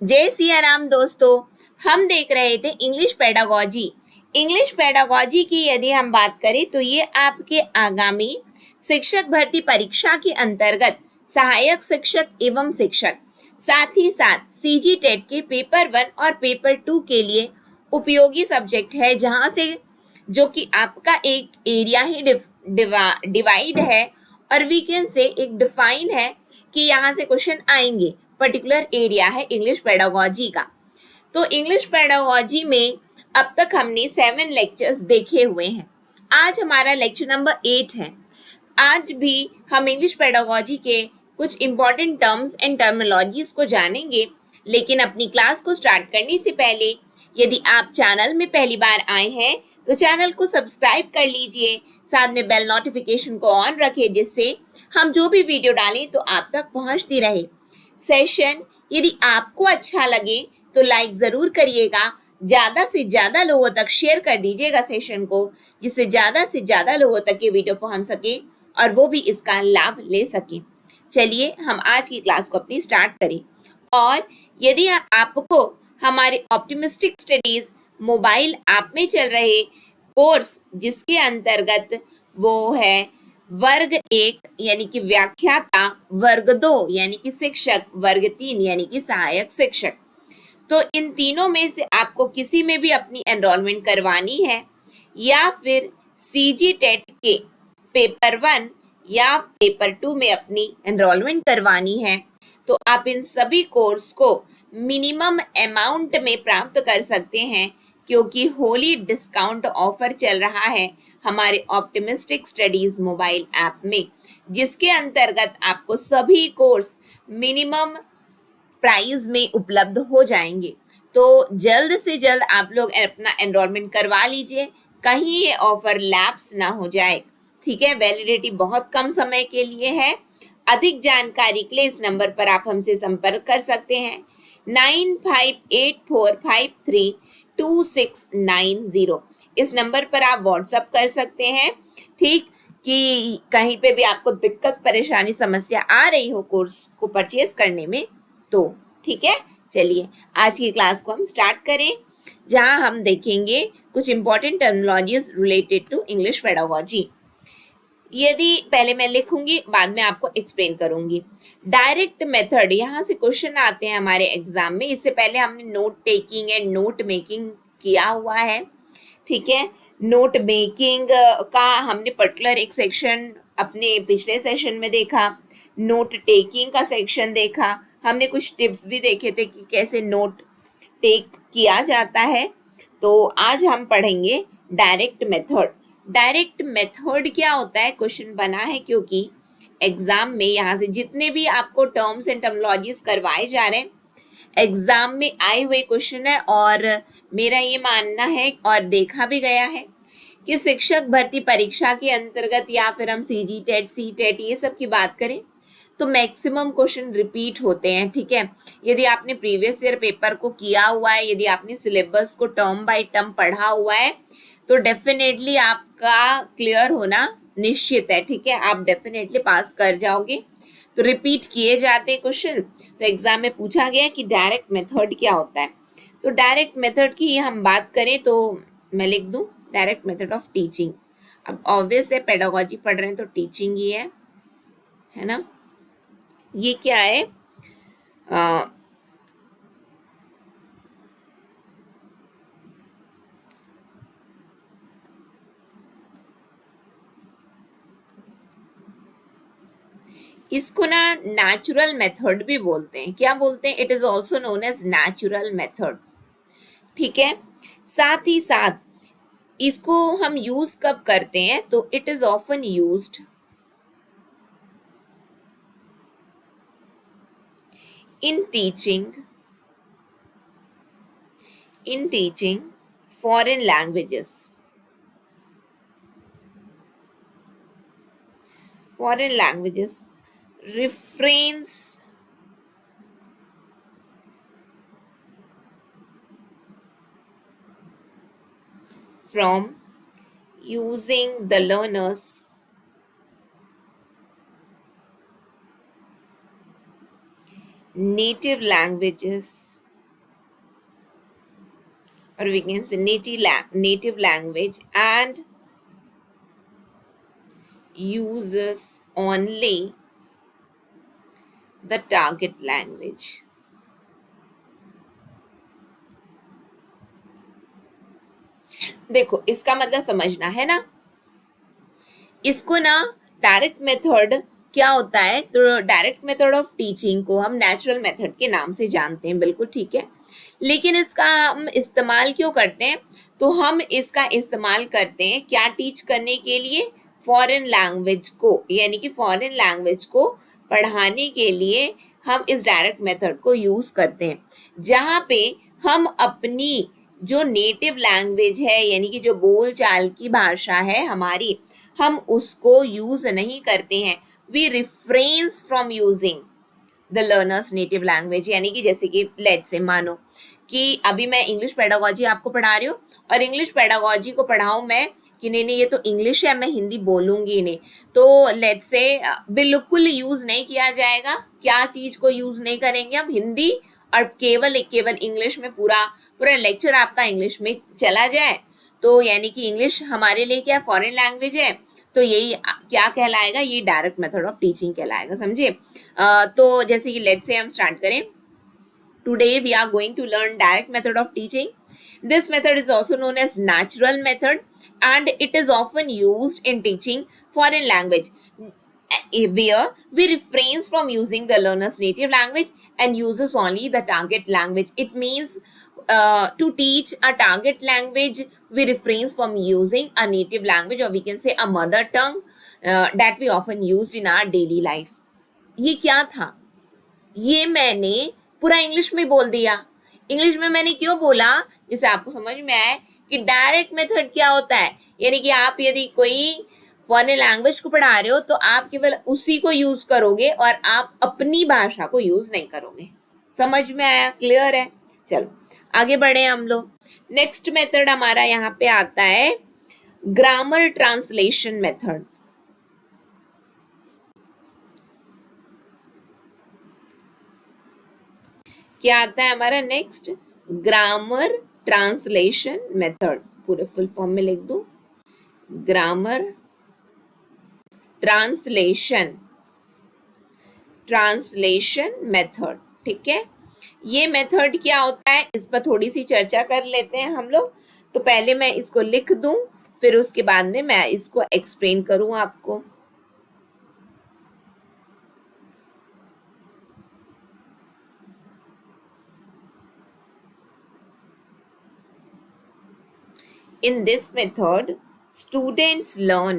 जय सिया राम दोस्तों। हम देख रहे थे इंग्लिश पेडागोजी। इंग्लिश पेडागोजी की यदि हम बात करें तो ये आपके आगामी शिक्षक भर्ती परीक्षा के अंतर्गत सहायक शिक्षक एवं शिक्षक, साथ ही साथ सीजी टेट के पेपर 1 और पेपर 2 के लिए उपयोगी सब्जेक्ट है, जहां से जो कि आपका एक एरिया ही डिवाइड है और वी कैन से एक डिफाइन है कि यहाँ से क्वेश्चन आएंगे। पर्टिकुलर एरिया है इंग्लिश पेडागोजी का। तो इंग्लिश पेडागोजी में अब तक हमने 7 लेक्चर्स देखे हुए हैं। आज हमारा लेक्चर नंबर 8 है। आज भी हम इंग्लिश पेडागोजी के कुछ इंपॉर्टेंट टर्म्स एंड टर्मिनोलॉजीज को जानेंगे, लेकिन अपनी क्लास को स्टार्ट करने से पहले यदि आप चैनल में पहली बार आए हैं तो चैनल को सब्सक्राइब कर लीजिए, साथ में बेल नोटिफिकेशन को ऑन रखें, जिससे हम जो भी वीडियो डालें तो आप तक पहुंचती रहे। सेशन यदि आपको अच्छा लगे तो लाइक ज़रूर करिएगा, ज़्यादा से ज़्यादा लोगों तक शेयर कर दीजिएगा सेशन को, जिससे ज़्यादा से ज़्यादा लोगों तक ये वीडियो पहुंच सके और वो भी इसका लाभ ले सके। चलिए हम आज की क्लास को अपनी स्टार्ट करें। और यदि आपको हमारे ऑप्टिमिस्टिक स्टडीज मोबाइल ऐप में चल रहे कोर्स, जिसके अंतर्गत वो है वर्ग 1 यानी कि व्याख्याता, वर्ग 2 यानी कि शिक्षक, वर्ग 3 यानी कि सहायक शिक्षक, तो इन तीनों में से आपको किसी में भी अपनी एनरोलमेंट करवानी है या फिर सीजी टेट के पेपर 1 या पेपर 2 में अपनी एनरोलमेंट करवानी है, तो आप इन सभी कोर्स को मिनिमम अमाउंट में प्राप्त कर सकते हैं, क्योंकि होली डिस्काउंट ऑफर चल रहा है हमारे ऑप्टिमिस्टिक स्टडीज मोबाइल ऐप में, जिसके अंतर्गत आपको सभी कोर्स मिनिमम प्राइस में उपलब्ध हो जाएंगे। तो जल्द से जल्द आप लोग अपना एनरोलमेंट करवा लीजिए, कहीं ये ऑफर लैप्स ना हो जाए। ठीक है, वैलिडिटी बहुत कम समय के लिए है। अधिक जानकारी के लिए इस नंबर पर आप हमसे संपर्क कर सकते हैं 9584532690। इस नंबर पर आप व्हाट्सअप कर सकते हैं। ठीक, कि कहीं पे भी आपको दिक्कत परेशानी समस्या आ रही हो कोर्स को परचेज करने में तो ठीक है। चलिए आज की क्लास को हम स्टार्ट करें, जहां हम देखेंगे कुछ important terminologies related to English pedagogy. यदि पहले मैं लिखूंगी, बाद में आपको एक्सप्लेन करूंगी। डायरेक्ट मेथड, यहाँ से क्वेश्चन आते हैं हमारे एग्जाम में। इससे पहले हमने note taking and note making किया हुआ है। ठीक है, नोट मेकिंग का हमने पर्टिकुलर एक सेक्शन अपने पिछले सेशन में देखा। नोट टेकिंग का सेक्शन देखा। हमने कुछ टिप्स भी देखे थे कि कैसे नोट टेक किया जाता है। तो आज हम पढ़ेंगे डायरेक्ट मेथड। डायरेक्ट मेथड क्या होता है, क्वेश्चन बना है क्योंकि एग्जाम में यहाँ से जितने भी आपको टर्म्स एंड टर्मिनोलॉजीज करवाए जा रहे हैं एग्जाम में आए हुए क्वेश्चन है। और मेरा ये मानना है और देखा भी गया है कि शिक्षक भर्ती परीक्षा के अंतर्गत या फिर हम सीजी टेट, सी टेट ये सब की बात करें तो मैक्सिमम क्वेश्चन रिपीट होते हैं। ठीक है, यदि आपने प्रीवियस ईयर पेपर को किया हुआ है, यदि आपने सिलेबस को टर्म बाय टर्म पढ़ा हुआ है, तो डेफिनेटली आपका क्लियर होना निश्चित है। ठीक है, आप डेफिनेटली पास कर जाओगे। तो रिपीट किए जाते हैं क्वेश्चन। तो एग्जाम में पूछा गया कि डायरेक्ट मेथड क्या होता है। तो डायरेक्ट मेथड की हम बात करें तो मैं लिख दूं डायरेक्ट मेथड ऑफ टीचिंग। अब ऑब्वियस है, पेडागोजी पढ़ रहे हैं तो टीचिंग ही है ना। ये क्या है, इसको ना नेचुरल मेथड भी बोलते हैं। क्या बोलते हैं? It is also known as natural method. ठीक है, साथ ही साथ इसको हम यूज कब करते हैं, तो it is often used in teaching foreign languages. Refrains from using the learner's native languages or we can say native language and uses only the target language. देखो इसका मतलब समझना है ना, इसको ना डायरेक्ट मेथड क्या होता है, तो डायरेक्ट मेथड ऑफ टीचिंग को हम नेचुरल मेथड के नाम से जानते हैं, बिल्कुल ठीक है। लेकिन इसका हम इस्तेमाल क्यों करते हैं, तो हम इसका इस्तेमाल करते हैं क्या टीच करने के लिए, फॉरेन लैंग्वेज को, यानी कि फॉरेन लैंग्वेज को पढ़ाने के लिए हम इस डायरेक्ट मेथड को यूज करते हैं, जहाँ पे हम अपनी जो नेटिव लैंग्वेज है यानी कि जो बोल चाल की भाषा है हमारी, हम उसको यूज नहीं करते हैं। We refrain from using the learners native language, यानी कि जैसे कि लेट्स से मानो कि अभी मैं इंग्लिश पेडागोजी आपको पढ़ा रही हूँ और इंग्लिश पेडागोजी को पढ़ाऊँ मैं कि नहीं नहीं ये तो इंग्लिश है, मैं हिंदी बोलूंगी नहीं, तो लेट्स से बिल्कुल यूज नहीं किया जाएगा। क्या चीज को यूज नहीं करेंगे हम, हिंदी, और केवल इंग्लिश में पूरा पूरा लेक्चर आपका इंग्लिश में चला जाए, तो यानी कि इंग्लिश हमारे लिए क्या फॉरेन लैंग्वेज है, तो यही क्या कहलाएगा, ये डायरेक्ट मेथड ऑफ टीचिंग कहलाएगा, समझे। तो जैसे कि लेट्स से हम स्टार्ट करें, today we are going to learn direct method of teaching. This method is also known as natural method and it is often used in teaching foreign language, where we refrain from using the learner's native language and uses only the target language. It means to teach a target language, we refrain from using a native language, or we can say a mother tongue that we often used in our daily life. ये क्या था, ये मैंने पूरा English में बोल दिया। English में मैंने क्यों बोला, जिससे आपको समझ में आए कि डायरेक्ट मेथड क्या होता है, यानी कि आप यदि कोई फॉरेन लैंग्वेज को पढ़ा रहे हो तो आप केवल उसी को यूज करोगे और आप अपनी भाषा को यूज नहीं करोगे। समझ में आया, क्लियर है। चलो आगे बढ़े हम लोग। नेक्स्ट मेथड हमारा यहाँ पे आता है ग्रामर ट्रांसलेशन मेथड। क्या आता है हमारा नेक्स्ट, ग्रामर ट्रांसलेशन मेथड। पूरे फुल फॉर्म में लिख दो, ग्रामर ट्रांसलेशन मेथड, ठीक है। ये मेथड क्या होता है, इस पर थोड़ी सी चर्चा कर लेते हैं हम लोग। तो पहले मैं इसको लिख दूं, फिर उसके बाद में मैं इसको एक्सप्लेन करूं आपको। In this method, students learn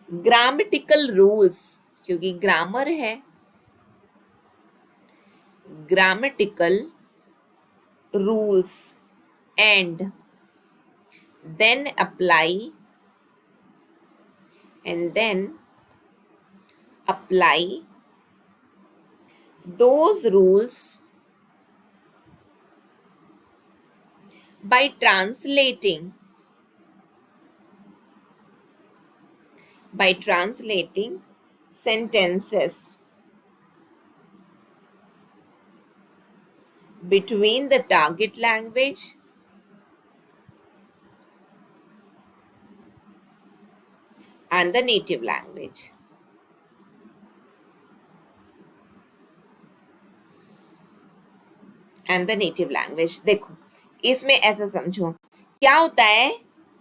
grammatical rules, क्योंकि ग्रामर है, grammatical rules and then apply those rules by translating sentences between the target language and the native language. देखो इसमें ऐसा समझो क्या होता है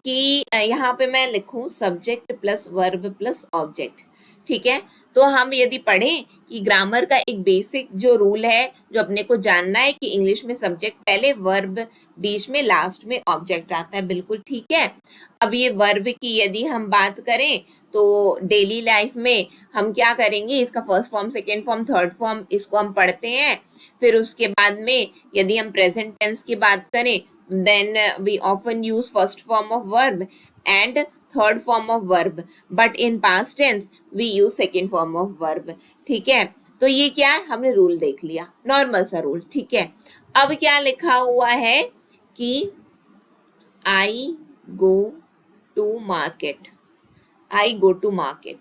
कि यहाँ पे मैं लिखूं subject plus verb plus object, ठीक है। तो हम यदि पढ़ें कि ग्रामर का एक बेसिक जो रूल है जो अपने को जानना है कि इंग्लिश में सब्जेक्ट पहले, वर्ब बीच में, लास्ट में ऑब्जेक्ट आता है, बिल्कुल ठीक है। अब ये वर्ब की यदि हम बात करें तो डेली लाइफ में हम क्या करेंगे, इसका first form, second form, third form इसको हम पढ़ते हैं। फिर उसके बाद में यदि हम प्रेजेंट टेंस की बात करें then we often use first form of verb and third form of verb, but in past tense we use second form of verb, ठीक है। तो ये क्या है, हमने रूल देख लिया, नॉर्मल सा रूल, ठीक है। अब क्या लिखा हुआ है कि I go to market,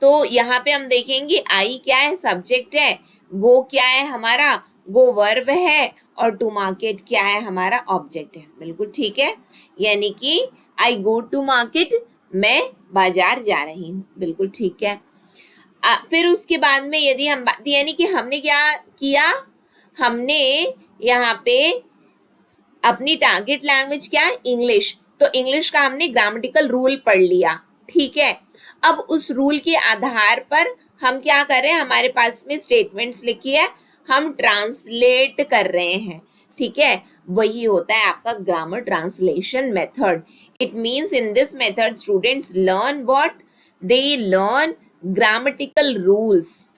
तो यहाँ पे हम देखेंगे I क्या है, सब्जेक्ट है, गो क्या है हमारा, गो वर्ब है, और टू मार्केट क्या है हमारा, ऑब्जेक्ट है। बिल्कुल ठीक है, यानी कि आई गो टू मार्केट, मैं बाजार जा रही हूँ। बिल्कुल ठीक है। फिर उसके बाद में यदि हम बात, यानी कि हमने क्या किया, हमने यहाँ पे अपनी टारगेट लैंग्वेज क्या है, इंग्लिश, तो इंग्लिश का हमने ग्रामेटिकल रूल पढ़ लिया। ठीक है, अब उस रूल के आधार पर हम क्या कर रहे हैं, हमारे पास में स्टेटमेंट्स लिखी है, हम ट्रांसलेट कर रहे हैं। ठीक है, वही होता है आपका grammar translation method. It means in this method students learn what, they learn grammatical rules,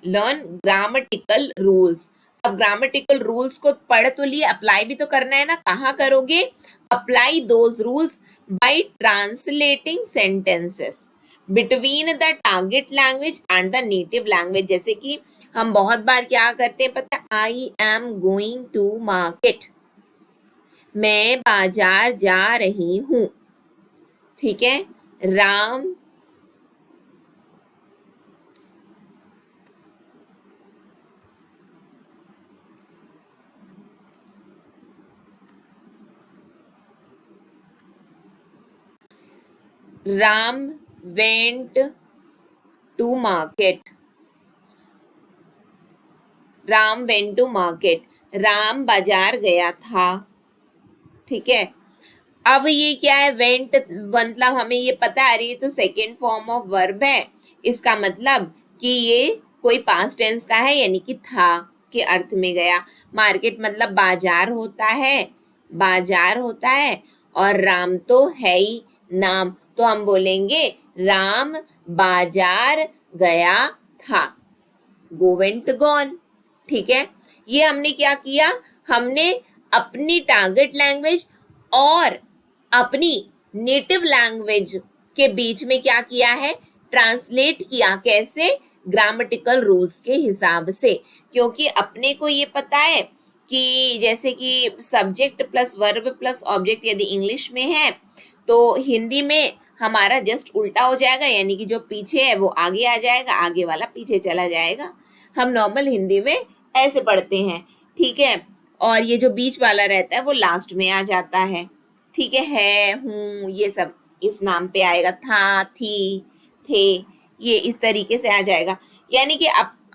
learn grammatical rules. अब ग्रामेटिकल रूल्स को पढ़ तो लिए, अप्लाई भी तो करना है ना, कहाँ करोगे, apply those rules by translating sentences between the target language and the native language. जैसे कि हम बहुत बार क्या करते हैं पता है, I am going to market, मैं बाजार जा रही हूँ। ठीक है, Ram Ram went to market, Ram went to market, Ram बाजार गया था। ठीक है, अब ये क्या है, वेंट मतलब हमें ये पता है, ये तो सेकेंड फॉर्म ऑफ वर्ब है, इसका मतलब कि ये कोई पास्ट टेंस का है, यानी कि था के अर्थ में गया। मार्केट मतलब बाजार होता है, बाजार होता है, और राम तो है ही नाम, तो हम बोलेंगे राम बाजार गया था, गो वेंट गॉन। ठीक है, ये हमने क्या किया, हमने अपनी टारगेट लैंग्वेज और अपनी नेटिव लैंग्वेज के बीच में क्या किया है, ट्रांसलेट किया। कैसे, ग्रामेटिकल रूल्स के हिसाब से, क्योंकि अपने को ये पता है कि जैसे कि subject plus verb plus object यदि इंग्लिश में है तो हिंदी में हमारा जस्ट उल्टा हो जाएगा, यानी कि जो पीछे है वो आगे आ जाएगा, आगे वाला पीछे चला जाएगा। हम नॉर्मल हिंदी में ऐसे पढ़ते हैं। ठीक है, और ये जो बीच वाला रहता है वो लास्ट में आ जाता है। ठीक है, हूँ, ये सब इस नाम पे आएगा, था, थी, थे, ये इस तरीके से आ जाएगा। यानी कि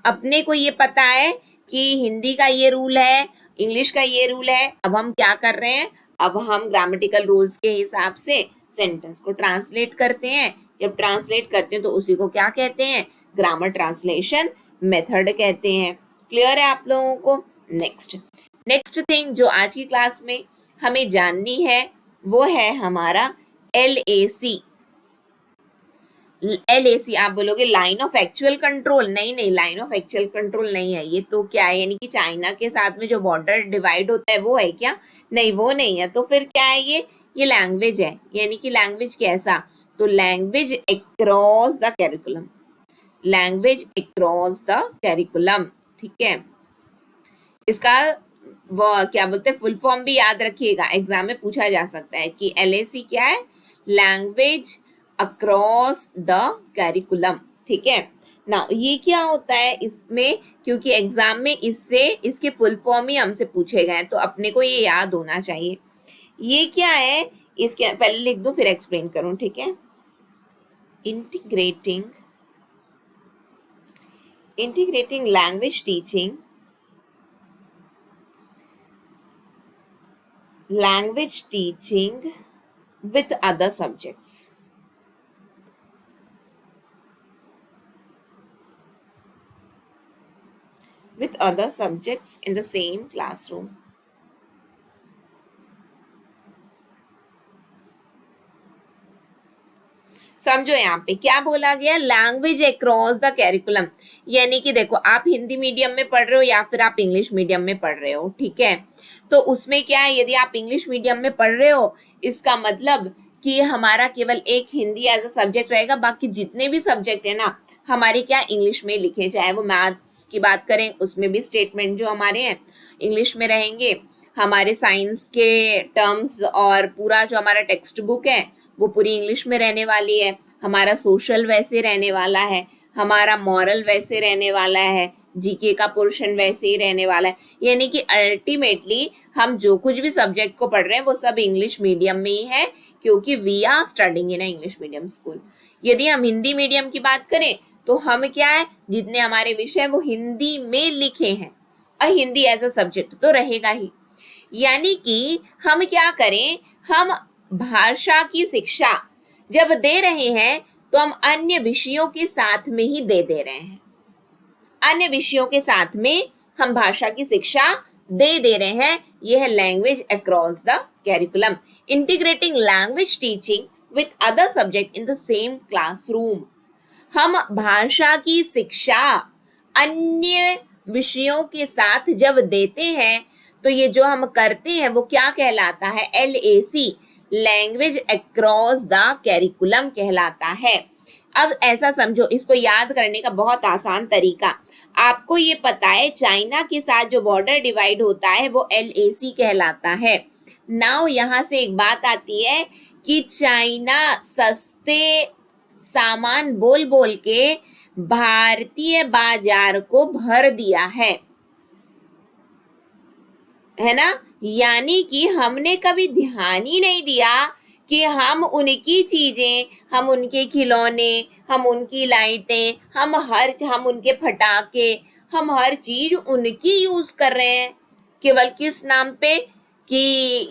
अपने को ये पता है कि हिंदी का ये रूल है, इंग्लिश का ये रूल है। अब हम क्या कर रहे हैं, अब हम ग्रामेटिकल रूल्स के हिसाब से सेंटेंस को ट्रांसलेट करते हैं। जब ट्रांसलेट करते हैं तो उसी को क्या कहते हैं, ग्रामर ट्रांसलेशन मेथड कहते हैं। क्लियर है आप लोगों को। नेक्स्ट थिंग जो आज की क्लास में हमें जाननी है वो है हमारा LAC। LAC आप बोलोगे लाइन ऑफ एक्चुअल कंट्रोल, नहीं नहीं, लाइन ऑफ एक्चुअल कंट्रोल नहीं है ये, तो क्या है, यानी कि चाइना के साथ में जो बॉर्डर डिवाइड होता है वो है क्या, नहीं वो नहीं है, तो फिर क्या है ये लैंग्वेज है। यानी कि लैंग्वेज कैसा, तो language across the curriculum, language across the curriculum. ठीक है, इसका वो क्या बोलते हैं, फुल फॉर्म भी याद रखिएगा, एग्जाम में पूछा जा सकता है कि LAC क्या है, लैंग्वेज अक्रॉस द कैरिकुलम। ठीक है ना, ये क्या होता है इसमें, क्योंकि एग्जाम में इससे इसके फुल फॉर्म ही हमसे पूछे गए हैं, तो अपने को ये याद होना चाहिए। ये क्या है, इसके पहले लिख दूं फिर एक्सप्लेन करूं। ठीक है, integrating language teaching, language teaching with other subjects, with other subjects in the same classroom। समझो यहाँ पे क्या बोला गया, लैंग्वेज अक्रॉस द कैरिकुलम, यानी कि देखो आप हिंदी मीडियम में पढ़ रहे हो या फिर आप इंग्लिश मीडियम में पढ़ रहे हो। ठीक है, तो उसमें क्या है, यदि आप इंग्लिश मीडियम में पढ़ रहे हो इसका मतलब कि हमारा केवल एक हिंदी एज अ सब्जेक्ट रहेगा, बाकी जितने भी सब्जेक्ट है ना हमारे क्या इंग्लिश में लिखे, चाहे वो मैथ्स की बात करें उसमें भी स्टेटमेंट जो हमारे हैं इंग्लिश में रहेंगे, हमारे साइंस के टर्म्स और पूरा जो हमारा टेक्स्ट बुक है वो पूरी इंग्लिश में रहने वाली है, हमारा सोशल वैसे रहने वाला है, हमारा मॉरल वैसे रहने वाला है, जीके का पोर्शन वैसे ही रहने वाला है, यानी कि अल्टीमेटली हम जो कुछ भी सब्जेक्ट को पढ़ रहे हैं वो सब इंग्लिश मीडियम में ही है, क्योंकि we are studying in English medium school. यदि हम हिंदी मीडियम की बात करें तो हम क्या है, जितने हमारे विषय हैं वो हिंदी में लिखे हैं, और हिंदी एज अ सब्जेक्ट तो रहेगा ही। यानी कि हम क्या करें, हम भाषा की शिक्षा जब दे रहे हैं तो हम अन्य विषयों के साथ में ही दे रहे हैं, अन्य विषयों के साथ में हम भाषा की शिक्षा दे रहे हैं। यह है language across the curriculum, integrating language teaching with other subject in the same classroom. हम भाषा की शिक्षा अन्य विषयों के साथ जब देते हैं तो ये जो हम करते हैं वो क्या कहलाता है, LAC, language across the curriculum कहलाता है। अब ऐसा समझो, इसको याद करने का बहुत आसान तरीका, आपको ये पता है चाइना के साथ जो बॉर्डर डिवाइड होता है वो LAC कहलाता है। नाउ यहाँ से एक बात आती है कि चाइना सस्ते सामान बोल बोल के भारतीय बाजार को भर दिया है ना। यानी कि हमने कभी ध्यान ही नहीं दिया कि हम उनकी चीजें, हम उनके खिलौने, हम उनकी लाइटें, हम उनके फटाके, हम हर चीज उनकी यूज कर रहे हैं, केवल किस नाम पे कि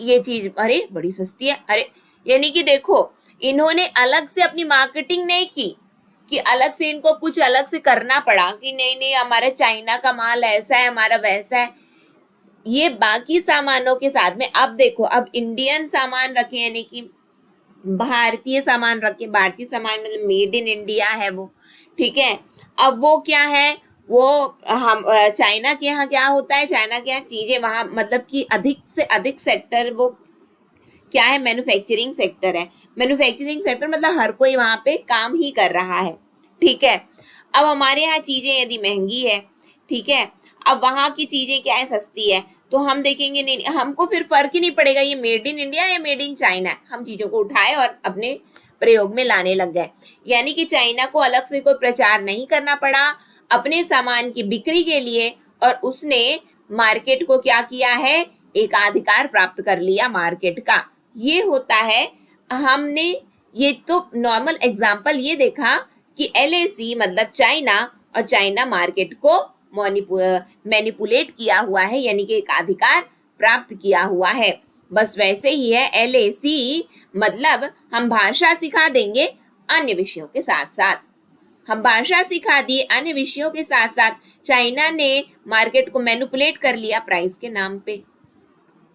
ये चीज अरे बड़ी सस्ती है, अरे यानी कि देखो इन्होंने अलग से अपनी मार्केटिंग नहीं की कि अलग से इनको कुछ अलग से करना पड़ा कि नहीं नहीं हमारा चाइना का माल ऐसा है, हमारा वैसा है। ये बाकी सामानों के साथ में अब देखो, अब इंडियन सामान रखे यानी कि भारतीय सामान रखे, भारतीय सामान मतलब मेड इन इंडिया है वो, ठीक है। अब वो क्या है, वो हम चाइना के यहाँ क्या होता है, चाइना के यहाँ चीजें वहां मतलब कि अधिक से अधिक सेक्टर वो क्या है, मैन्युफैक्चरिंग सेक्टर है। मैन्युफैक्चरिंग सेक्टर मतलब हर कोई वहां पे काम ही कर रहा है, ठीक है। अब हमारे यहाँ चीजें यदि महंगी है, ठीक है, अब वहां की चीजें क्या है, सस्ती है, तो हम देखेंगे नहीं, हमको फिर फर्क ही नहीं पड़ेगा ये मेड इन इंडिया या मेड इन चाइना है, हम चीजों को उठाए और अपने प्रयोग में लाने लग गए। यानी कि चाइना को अलग से कोई प्रचार नहीं करना पड़ा अपने सामान की बिक्री के लिए, और उसने मार्केट को क्या किया है, एकाधिकार प्राप्त कर लिया मार्केट का। ये होता है, हमने ये तो नॉर्मल एग्जांपल ये देखा कि LAC मतलब चाइना, और चाइना मार्केट को मैनिपुलेट किया हुआ है, यानी कि एक अधिकार प्राप्त किया हुआ है। बस वैसे ही है LAC मतलब हम भाषा सिखा देंगे अन्य विषयों के साथ साथ, हम भाषा सिखा दिए अन्य विषयों के साथ साथ चाइना ने मार्केट को मैनिपुलेट कर लिया प्राइस के नाम पे।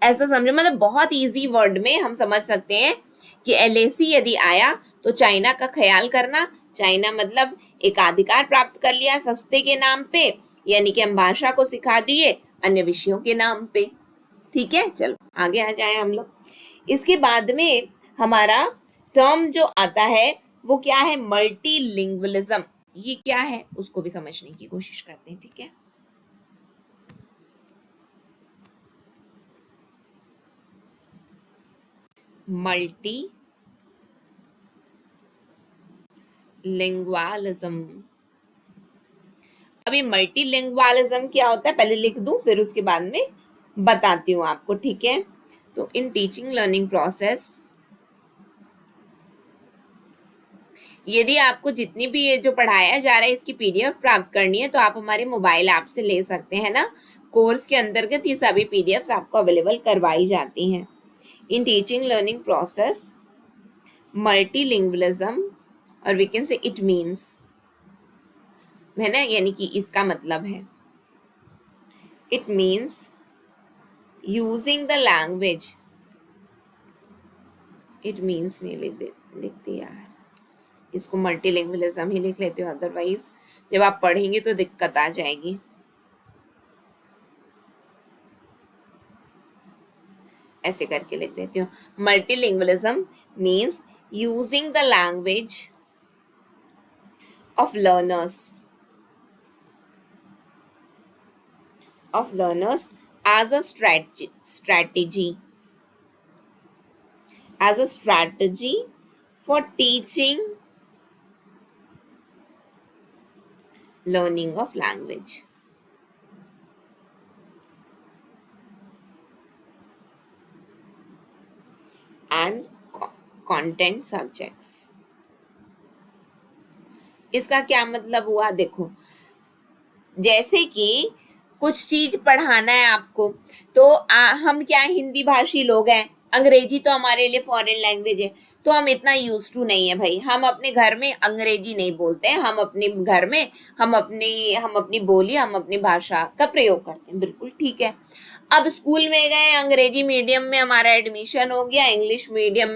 ऐसा समझो, मतलब बहुत इजी वर्ड में हम समझ सकते हैं कि LAC यदि आया तो चाइना का ख्याल करना, चाइना मतलब एकाधिकार प्राप्त कर लिया सस्ते के नाम पे, यानी कि हम भाषा को सिखा दिए अन्य विषयों के नाम पे, ठीक है। चलो आगे आ जाए हम लोग। इसके बाद में हमारा टर्म जो आता है वो क्या है, मल्टीलिंगुअलिज्म। ये क्या है उसको भी समझने की कोशिश करते हैं, ठीक है। मल्टीलिंगुअलिज्म, अभी मल्टीलिंगुअलिज्म क्या होता है पहले लिख दूं, फिर उसके बाद में बताती हूँ आपको, ठीक है। तो इन टीचिंग लर्निंग प्रोसेस, यदि आपको जितनी भी ये जो पढ़ाया जा रहा है इसकी PDF प्राप्त करनी है तो आप हमारे मोबाइल ऐप से ले सकते हैं ना। कोर्स के अंतर्गत ये सभी PDFs आपको अवेलेबल करवाई जाती हैं। In teaching learning process multilingualism, और we can say it means, है ना, यानी कि इसका मतलब है, it means using the language, it means नहीं लिखते यार, इसको मल्टीलिंगुअलिज्म ही लिख लेते हो, अदरवाइज जब आप पढ़ेंगे तो दिक्कत आ जाएगी। ऐसे करके लिख देती हूँ, multilingualism means using the language of learners as a strategy for teaching learning of language। And content subjects. इसका क्या मतलब हुआ, देखो जैसे कि कुछ चीज पढ़ाना है आपको, तो हम क्या हिंदी भाषी लोग हैं, अंग्रेजी तो हमारे लिए फॉरेन लैंग्वेज है, तो हम इतना यूज टू नहीं है भाई, हम अपने घर में अंग्रेजी नहीं बोलते हैं, हम अपने घर में हम अपनी बोली, हम अपनी भाषा का प्रयोग करते हैं, बिल्कुल ठीक है। अब स्कूल में गए, अंग्रेजी मीडियम में हमारा एडमिशन हो गया, इंग्लिश मीडियम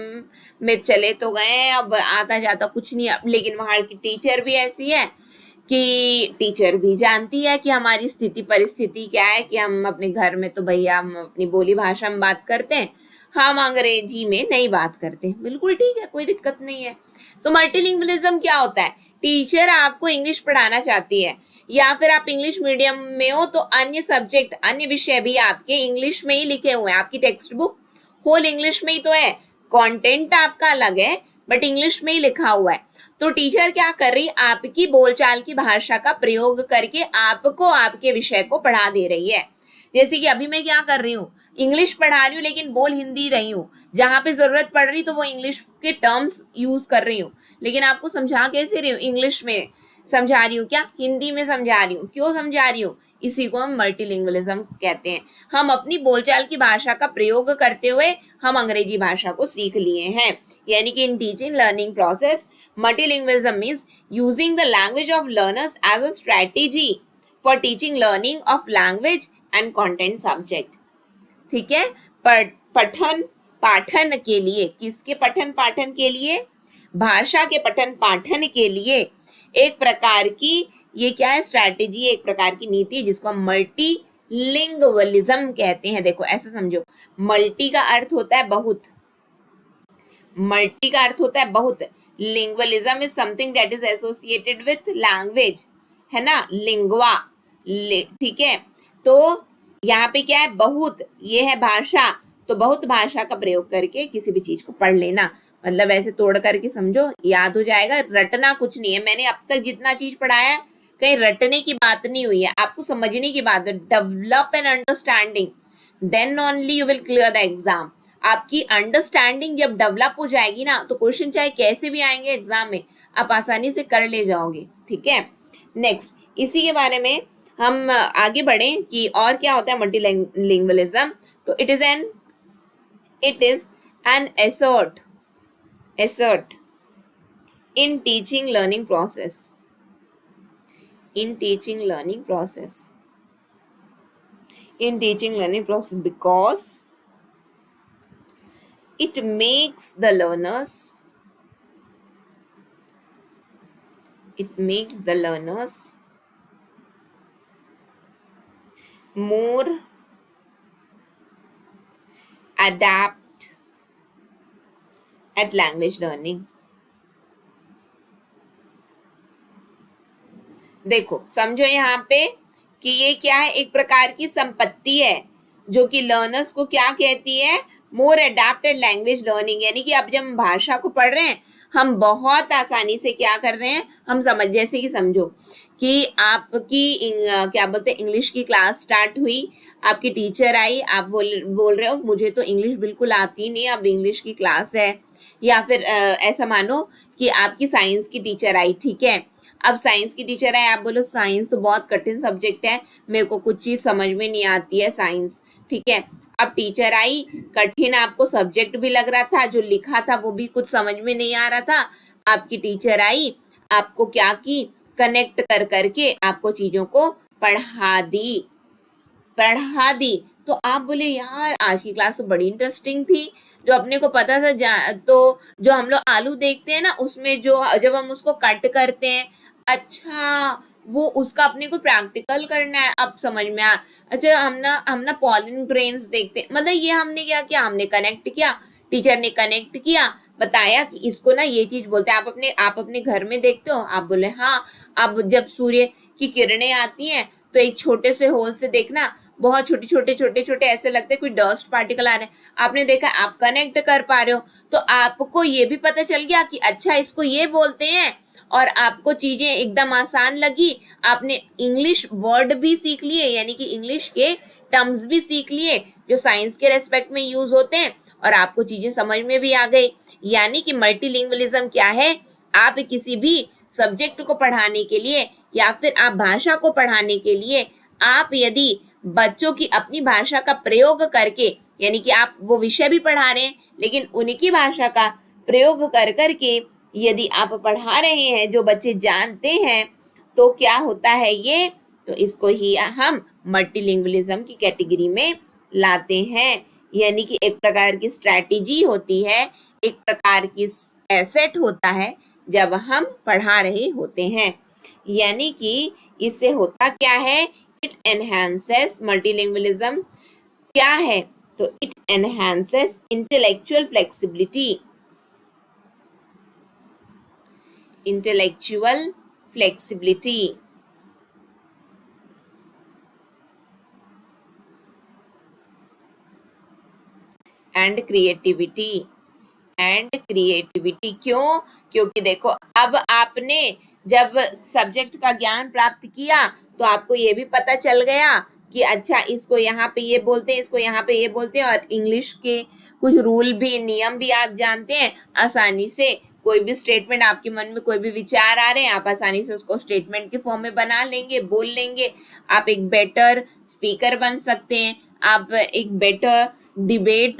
में चले तो गए, अब आता जाता कुछ नहीं, लेकिन वहां की टीचर भी ऐसी है कि टीचर भी जानती है कि हमारी स्थिति परिस्थिति क्या है, कि हम अपने घर में तो भैया हम अपनी बोली भाषा में बात करते हैं, हम अंग्रेजी में नहीं बात करते, बिल्कुल ठीक है, कोई दिक्कत नहीं है। तो मल्टीलिंगुअलिज्म क्या होता है, टीचर आपको इंग्लिश पढ़ाना चाहती है, या फिर आप इंग्लिश मीडियम में हो तो अन्य सब्जेक्ट, अन्य विषय भी आपके इंग्लिश में ही लिखे हुए हैं, आपकी टेक्स्ट बुक होल इंग्लिश में ही तो है, कंटेंट आपका अलग है बट इंग्लिश में ही लिखा हुआ है। तो टीचर क्या कर रही, आपकी बोलचाल की भाषा का प्रयोग करके आपको आपके विषय को पढ़ा दे रही है। जैसे कि अभी मैं क्या कर रही हूँ, इंग्लिश पढ़ा रही हूँ लेकिन बोल हिंदी रही हूँ, जहां पे जरूरत पड़ रही तो वो इंग्लिश के टर्म्स यूज कर रही हूँ, लेकिन आपको समझा कैसे रही हूँ, इंग्लिश में समझा रही हूँ, क्या हिंदी में समझा रही हूँ, क्यों समझा रही हूँ, इसी को हम मल्टीलिंगुअलिज्म कहते हैं। हम अपनी बोलचाल की भाषा का प्रयोग करते हुए हम अंग्रेजी भाषा को सीख लिए हैं, यानी कि in teaching learning process multilingualism means using the language of learners as a strategy for teaching learning of language and content subject. ठीक है, पठन पाठन के लिए, किसके पठन पाठन के लिए, भाषा के पठन पाठन के लिए एक प्रकार की, ये क्या है, स्ट्रैटेजी, एक प्रकार की नीति जिसको हम मल्टी लिंगुअलिज्म कहते हैं। देखो ऐसे समझो, मल्टी का अर्थ होता है बहुत, मल्टी का अर्थ होता है बहुत, lingualism is something that is associated with language, है ना, लिंगवा, ठीक है। तो यहाँ पे क्या है, बहुत, ये है भाषा, तो बहुत भाषा का प्रयोग करके किसी भी चीज को पढ़ लेना, मतलब ऐसे तोड़ करके समझो, याद हो जाएगा, रटना कुछ नहीं है। मैंने अब तक जितना चीज पढ़ाया है, कहीं रटने की बात नहीं हुई है, आपको समझने की बात है। Develop an understanding, then only you will clear the exam. आपकी अंडरस्टैंडिंग जब डेवलप हो जाएगी ना, तो क्वेश्चन चाहे कैसे भी आएंगे एग्जाम में, आप आसानी से कर ले जाओगे। ठीक है, नेक्स्ट इसी के बारे में हम आगे बढ़े कि और क्या होता है मल्टीलिंगुअलिज्म। तो it is an एसर्ट in teaching learning process, in teaching learning process because it makes the learners more adept at language learning। देखो समझो यहाँ पे कि ये क्या है, एक प्रकार की संपत्ति है जो कि लर्नर्स को क्या कहती है, मोर एडेप्टेड लैंग्वेज लर्निंग, यानी कि अब जब हम भाषा को पढ़ रहे हैं हम बहुत आसानी से क्या कर रहे हैं, हम समझ, जैसे कि समझो कि आपकी क्या बोलते हैं, इंग्लिश की क्लास स्टार्ट हुई, आपकी टीचर आई, आप बोल रहे हो मुझे तो इंग्लिश बिल्कुल आती नहीं, अब इंग्लिश की क्लास है, या फिर ऐसा मानो कि आपकी साइंस की टीचर आई, ठीक है, अब साइंस की टीचर है, आप बोलो साइंस तो बहुत कठिन सब्जेक्ट है, मेरे को कुछ चीज समझ में नहीं आती है साइंस, ठीक है। अब टीचर आई, कठिन आपको सब्जेक्ट भी लग रहा था, जो लिखा था वो भी कुछ समझ में नहीं आ रहा था, आपकी टीचर आई, आपको क्या की, कनेक्ट कर करके आपको चीजों को पढ़ा दी। तो आप बोले यार आज की क्लास तो बड़ी इंटरेस्टिंग थी, जो अपने को पता था, तो जो हम लोग आलू देखते हैं ना, उसमें जो जब हम उसको कट करते हैं, अच्छा वो उसका अपने को प्रैक्टिकल करना है, अब समझ में आ, अच्छा हम ना पॉलिन ग्रेन्स देखते हैं, मतलब ये हमने क्या किया, हमने कनेक्ट किया, टीचर ने कनेक्ट किया, बताया कि इसको ना ये चीज बोलते हैं। आप अपने घर में देखते हो, आप बोले हाँ, अब जब सूर्य की किरणें आती हैं तो एक छोटे से होल से देखना, बहुत छोटे ऐसे लगते हैं कोई डस्ट पार्टिकल आ रहे हैं, आपने देखा, आप कनेक्ट कर पा रहे हो, तो आपको ये भी पता चल गया कि अच्छा इसको ये बोलते हैं, और आपको चीजें एकदम आसान लगी, आपने इंग्लिश वर्ड भी सीख लिए, यानी कि इंग्लिश के टर्म्स भी सीख लिए जो साइंस के रेस्पेक्ट में यूज होते हैं, और आपको चीजें समझ में भी आ गई। यानी कि मल्टीलिंगुअलिज्म क्या है, आप किसी भी सब्जेक्ट को पढ़ाने के लिए या फिर आप भाषा को पढ़ाने के लिए आप यदि बच्चों की अपनी भाषा का प्रयोग करके, यानी कि आप वो विषय भी पढ़ा रहे हैं लेकिन उनकी भाषा का प्रयोग कर करके यदि आप पढ़ा रहे हैं जो बच्चे जानते हैं, तो क्या होता है ये, तो इसको ही हम मल्टीलिंगुअलिज्म की कैटेगरी में लाते हैं। यानी कि एक प्रकार की स्ट्रैटेजी होती है, एक प्रकार की एसेट होता है जब हम पढ़ा रहे होते हैं। यानी कि इससे होता क्या है, इट एनहांसेस मल्टीलिंगुअलिज्म क्या है, तो it enhances intellectual flexibility, intellectual flexibility and creativity, and creativity. क्यों, क्योंकि देखो अब आपने जब सब्जेक्ट का ज्ञान प्राप्त किया तो आपको ये भी पता चल गया कि अच्छा इसको यहाँ पे ये बोलते हैं, इसको यहाँ पे ये बोलते हैं, और इंग्लिश के कुछ रूल भी नियम भी आप जानते हैं। आसानी से कोई भी स्टेटमेंट आपके मन में कोई भी विचार आ रहे हैं, आप आसानी से उसको स्टेटमेंट के फॉर्म में बना लेंगे, बोल लेंगे। आप एक बेटर स्पीकर बन सकते हैं, आप एक बेटर डिबेट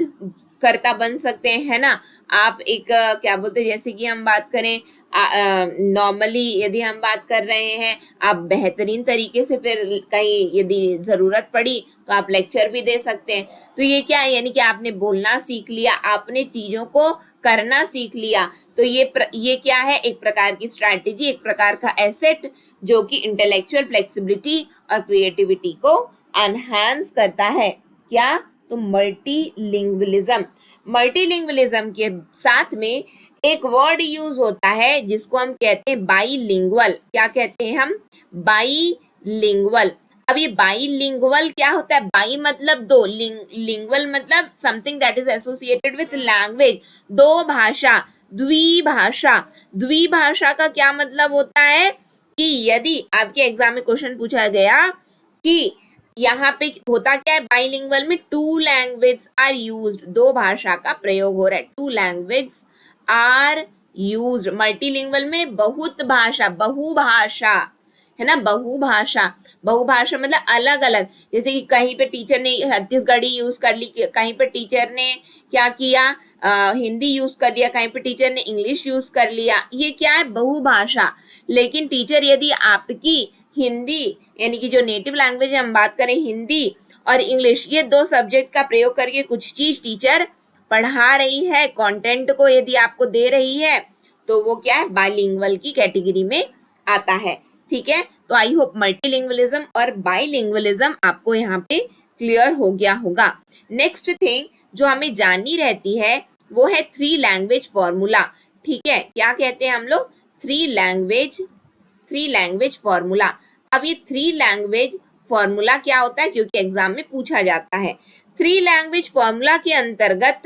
करता बन सकते हैं, है ना। आप एक क्या बोलते हैं, जैसे कि हम बात करें नॉर्मली यदि हम बात कर रहे हैं, आप बेहतरीन तरीके से फिर कहीं यदि ज़रूरत पड़ी तो आप लेक्चर भी दे सकते हैं। तो ये क्या है, यानी कि आपने बोलना सीख लिया, आपने चीज़ों को करना सीख लिया। तो ये क्या है, एक प्रकार की स्ट्रैटेजी, एक प्रकार का एसेट जो कि इंटेलेक्चुअल फ्लेक्सिबिलिटी और क्रिएटिविटी को एनहांस करता है। क्या, तो मल्टीलिंगुअलिज्म। मल्टीलिंगुअलिज्म के साथ में एक वर्ड यूज होता है जिसको हम कहते हैं बाईलिंगुअल। क्या कहते हैं हम, बाईलिंगुअल। अब ये बाईलिंगुअल क्या होता है, बाई मतलब दो, लिंगुअल मतलब something that is associated with language, दो भाषा, द्विभाषा। द्विभाषा का क्या मतलब होता है कि यदि आपके एग्जाम में क्वेश्चन पूछा गया कि यहाँ पे होता क्या है, बाइलिंगुअल में टू लैंग्वेज आर यूज्ड, दो भाषा का प्रयोग हो रहा है, two language are used. Multilingual में बहुत भाषा, बहुभाषा, है ना, बहुभाषा। बहुभाषा मतलब अलग अलग, जैसे कि कहीं पे टीचर ने छत्तीसगढ़ी यूज कर ली, कहीं पे टीचर ने क्या किया, हिंदी यूज कर लिया, कहीं पे टीचर ने इंग्लिश यूज कर लिया। ये क्या है, बहुभाषा। लेकिन टीचर यदि आपकी हिंदी यानी कि जो नेटिव लैंग्वेज हम बात करें, हिंदी और इंग्लिश, ये दो सब्जेक्ट का प्रयोग करके कुछ चीज टीचर पढ़ा रही है, कंटेंट को यदि आपको दे रही है, तो वो क्या है, बाइलिंगुअल की कैटेगरी में आता है। ठीक है, तो आई होप मल्टीलिंगुअलिज्म और बाइलिंगुअलिज्म आपको यहाँ पे क्लियर हो गया होगा। नेक्स्ट थिंग जो हमें जाननी रहती है वो है थ्री लैंग्वेज फॉर्मूला। ठीक है, क्या कहते हैं हम लोग, थ्री लैंग्वेज फॉर्मूला। अब ये थ्री लैंग्वेज फॉर्मूला क्या होता है, क्योंकि एग्जाम में पूछा जाता है। थ्री लैंग्वेज फॉर्मूला के अंतर्गत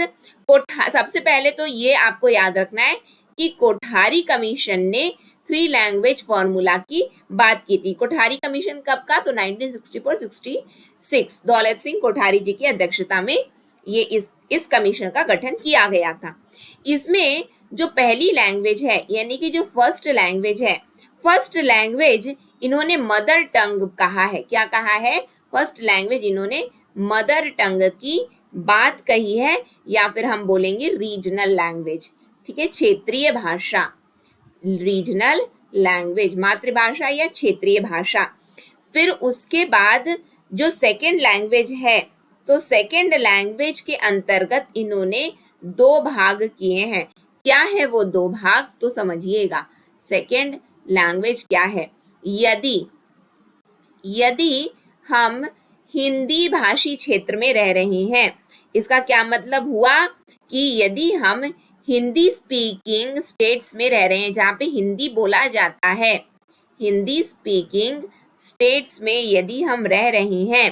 सबसे पहले तो ये आपको याद रखना है कि कोठारी कमीशन ने थ्री लैंग्वेज फॉर्मूला की बात की थी। कोठारी कमीशन कब का, तो 1964-66 दौलत सिंह कोठारी जी की अध्यक्षता में ये इस कमीशन का गठन किया गया था। इसमें जो पहली लैंग्वेज है यानी कि जो फर्स्ट लैंग्वेज इन्होंने मदर टंग कहा है। क्या कहा है, फर्स्ट लैंग्वेज इन्होंने मदर टंग की बात कही है, या फिर हम बोलेंगे रीजनल लैंग्वेज। ठीक है, क्षेत्रीय भाषा, रीजनल लैंग्वेज, मातृभाषा या क्षेत्रीय भाषा। फिर उसके बाद जो सेकंड लैंग्वेज है, तो सेकंड लैंग्वेज के अंतर्गत इन्होंने दो भाग किए हैं। क्या है वो दो भाग, तो समझिएगा। सेकंड लैंग्वेज क्या है, यदि हम हिंदी भाषी क्षेत्र में रह रहे हैं, इसका क्या मतलब हुआ कि यदि हम हिंदी स्पीकिंग स्टेट्स में रह रहे हैं जहाँ पे हिंदी बोला जाता है, हिंदी स्पीकिंग स्टेट्स में यदि हम रह रहे हैं,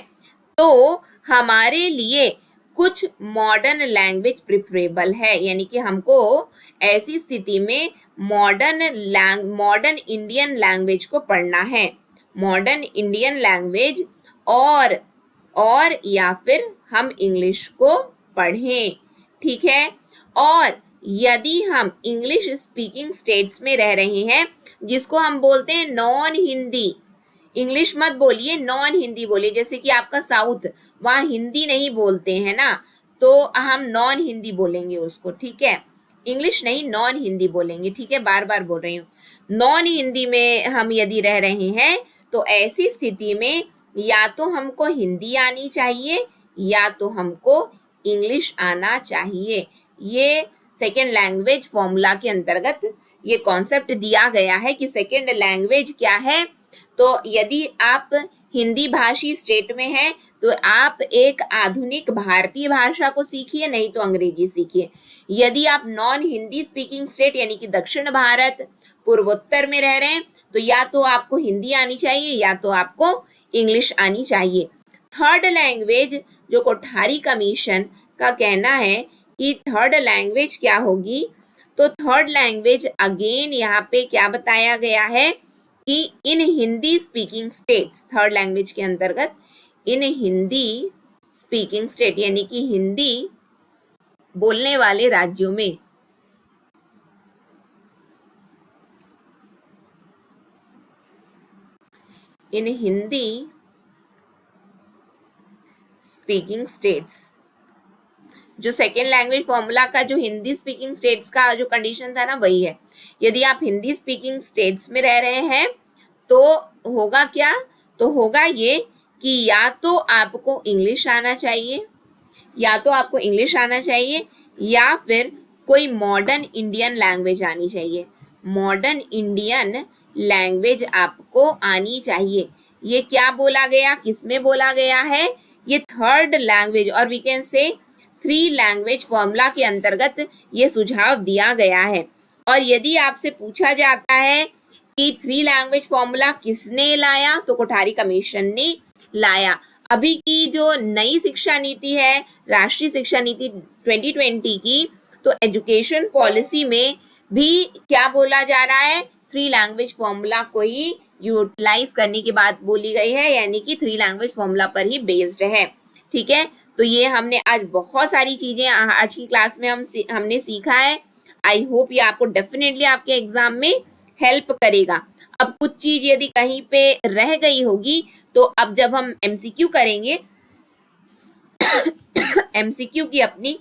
तो हमारे लिए कुछ मॉडर्न लैंग्वेज प्रिफरेबल है। यानी कि हमको ऐसी स्थिति में मॉडर्न इंडियन लैंग्वेज को पढ़ना है, मॉडर्न इंडियन लैंग्वेज, और या फिर हम इंग्लिश को पढ़ें। ठीक है। और यदि हम इंग्लिश स्पीकिंग स्टेट्स में रह रहे हैं, जिसको हम बोलते हैं नॉन हिंदी, इंग्लिश मत बोलिए, नॉन हिंदी बोलिए। जैसे कि आपका साउथ, वहाँ हिंदी नहीं बोलते हैं ना, तो हम नॉन हिंदी बोलेंगे उसको, ठीक है। इंग्लिश नहीं, नॉन हिंदी बोलेंगे, ठीक है। बार बार बोल रही हूँ, नॉन हिंदी में हम यदि रह रहे हैं, तो ऐसी स्थिति में या तो हमको हिंदी आनी चाहिए या तो हमको इंग्लिश आना चाहिए। ये सेकेंड लैंग्वेज फॉर्मूला के अंतर्गत ये कॉन्सेप्ट दिया गया है कि सेकेंड लैंग्वेज क्या है। तो यदि आप हिंदी भाषी स्टेट में हैं, तो आप एक आधुनिक भारतीय भाषा को सीखिए, नहीं तो अंग्रेजी सीखिए। यदि आप नॉन हिंदी स्पीकिंग स्टेट यानी कि दक्षिण भारत, पूर्वोत्तर में रह रहे हैं, तो या तो आपको हिंदी आनी चाहिए या तो आपको इंग्लिश आनी चाहिए। थर्ड लैंग्वेज जो कोठारी कमीशन का कहना है कि थर्ड लैंग्वेज क्या होगी, तो थर्ड लैंग्वेज अगेन यहाँ पे क्या बताया गया है कि in Hindi speaking states, third language के अंतर्गत इन हिंदी स्पीकिंग स्टेट यानी कि हिंदी बोलने वाले राज्यों में इन हिंदी स्पीकिंग स्टेट्स, जो सेकेंड लैंग्वेज फॉर्मूला का जो हिंदी स्पीकिंग स्टेट्स का जो कंडीशन था ना, वही है। यदि आप हिंदी स्पीकिंग स्टेट्स में रह रहे हैं, तो होगा क्या, तो होगा ये कि या तो आपको इंग्लिश आना चाहिए, या तो आपको इंग्लिश आना चाहिए, या फिर कोई मॉडर्न इंडियन लैंग्वेज आनी चाहिए। मॉडर्न इंडियन लैंग्वेज आपको आनी चाहिए। ये क्या बोला गया, किसमें बोला गया है, ये थर्ड लैंग्वेज और we can say three language formula के अंतर्गत ये सुझाव दिया गया है। और यदि आपसे पूछा जाता है कि थ्री लैंग्वेज फॉर्मूला किसने लाया, तो कोठारी कमीशन ने लाया। अभी की जो नई शिक्षा नीति है, राष्ट्रीय शिक्षा नीति 2020 की, तो एजुकेशन पॉलिसी में भी क्या बोला जा रहा है, थ्री लैंग्वेज फॉर्मूला को ही यूटिलाइज करने की बात बोली गई है, यानी कि थ्री लैंग्वेज फॉर्मूला पर ही बेस्ड है, ठीक है। तो ये हमने आज बहुत सारी चीजें आज की क्लास में हमने सीखा है। आई होप ये आपको डेफिनेटली आपके एग्जाम में हेल्प करेगा। अब कुछ चीज यदि कहीं पे रह गई होगी, तो अब जब हम एमसीक्यू करेंगे एमसीक्यू की अपनी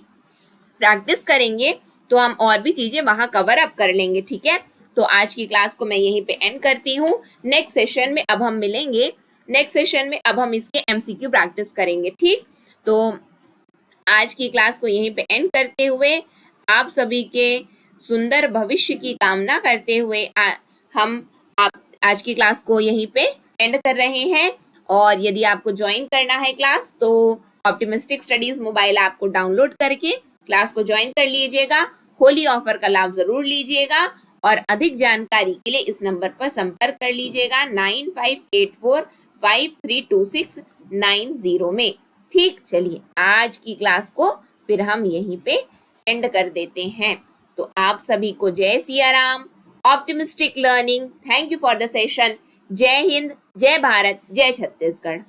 प्रैक्टिस करेंगे, तो हम और भी चीजें वहां कवर अप कर लेंगे, ठीक है। तो आज की क्लास को मैं यहीं पे एंड करती हूँ। नेक्स्ट सेशन में अब हम मिलेंगे, नेक्स्ट सेशन में अब हम इसके एमसीक्यू प्रैक्टिस करेंगे, ठीक। तो आज की क्लास को यहीं पे एंड करते हुए आप सभी के सुंदर भविष्य की कामना करते हुए हम आप आज की क्लास को यहीं पे एंड कर रहे हैं। और यदि आपको ज्वाइन करना है क्लास, तो ऑप्टिमिस्टिक स्टडीज मोबाइल ऐप को डाउनलोड करके क्लास को ज्वाइन कर लीजिएगा। होली ऑफर का लाभ जरूर लीजिएगा और अधिक जानकारी के लिए इस नंबर पर संपर्क कर लीजिएगा 9584532690 में, ठीक। चलिए आज की क्लास को फिर हम यहीं पे एंड कर देते हैं। तो आप सभी को जय Siya Ram, optimistic learning, thank you for the session. जय हिंद, जय भारत, जय छत्तीसगढ़।